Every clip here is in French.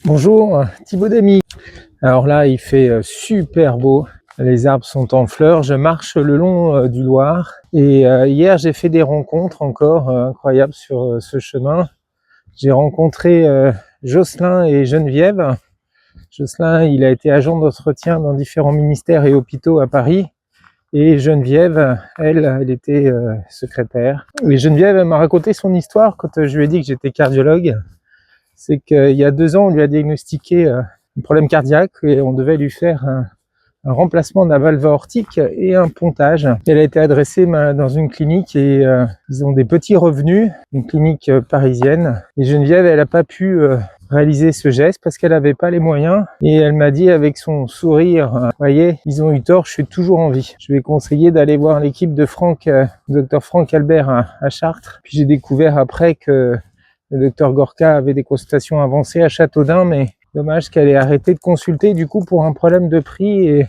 Bonjour, Thibaut Damy. Alors là, il fait super beau. Les arbres sont en fleurs. Je marche le long du Loir. Et hier, j'ai fait des rencontres encore incroyables sur ce chemin. J'ai rencontré Jocelyn et Geneviève. Jocelyn, il a été agent d'entretien dans différents ministères et hôpitaux à Paris. Et Geneviève, elle était secrétaire. Et Geneviève m'a raconté son histoire quand je lui ai dit que j'étais cardiologue. C'est qu'il y a 2 ans, on lui a diagnostiqué un problème cardiaque et on devait lui faire un remplacement de la valve aortique et un pontage. Elle a été adressée dans une clinique et ils ont des petits revenus, une clinique parisienne. Et Geneviève, elle n'a pas pu réaliser ce geste parce qu'elle n'avait pas les moyens. Et elle m'a dit avec son sourire, voyez, ils ont eu tort, je suis toujours en vie. Je lui ai conseillé d'aller voir l'équipe de Dr Franck Albert à Chartres. Puis j'ai découvert après que le docteur Gorka avait des consultations avancées à Châteaudun, mais dommage qu'elle ait arrêté de consulter du coup pour un problème de prix et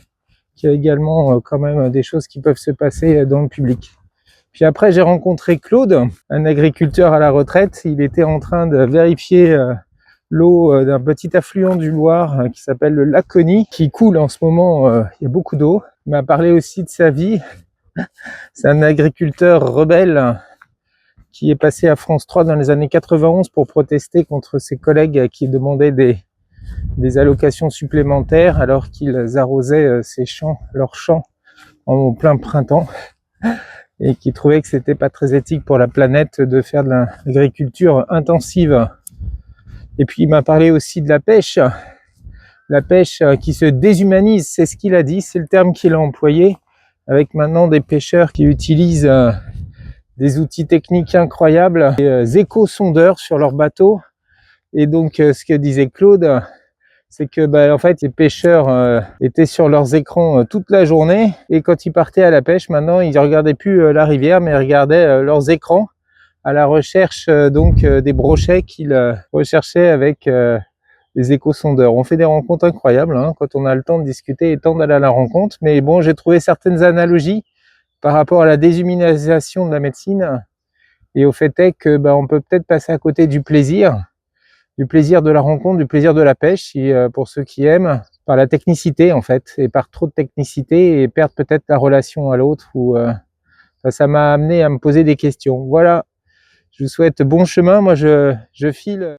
qu'il y a également quand même des choses qui peuvent se passer dans le public. Puis après, j'ai rencontré Claude, un agriculteur à la retraite. Il était en train de vérifier l'eau d'un petit affluent du Loir qui s'appelle le lac Cony, qui coule en ce moment. Il y a beaucoup d'eau. Il m'a parlé aussi de sa vie. C'est un agriculteur rebelle qui est passé à France 3 dans les années 91 pour protester contre ses collègues qui demandaient des allocations supplémentaires alors qu'ils arrosaient leurs champs en plein printemps et qui trouvaient que c'était pas très éthique pour la planète de faire de l'agriculture intensive. Et puis il m'a parlé aussi de la pêche qui se déshumanise, c'est ce qu'il a dit, c'est le terme qu'il a employé, avec maintenant des pêcheurs qui utilisent des outils techniques incroyables, des éco-sondeurs sur leur bateau. Et donc, ce que disait Claude, c'est que en fait, les pêcheurs étaient sur leurs écrans toute la journée. Et quand ils partaient à la pêche, maintenant, ils ne regardaient plus la rivière, mais ils regardaient leurs écrans à la recherche des brochets qu'ils recherchaient avec les éco-sondeurs. On fait des rencontres incroyables quand on a le temps de discuter et le temps d'aller à la rencontre. Mais bon, j'ai trouvé certaines analogies par rapport à la déshumanisation de la médecine et au fait est que on peut peut-être passer à côté du plaisir de la rencontre, du plaisir de la pêche, et pour ceux qui aiment, par la technicité en fait, et par trop de technicité et perdre peut-être la relation à l'autre. Ça m'a amené à me poser des questions. Voilà, je vous souhaite bon chemin. Moi je file.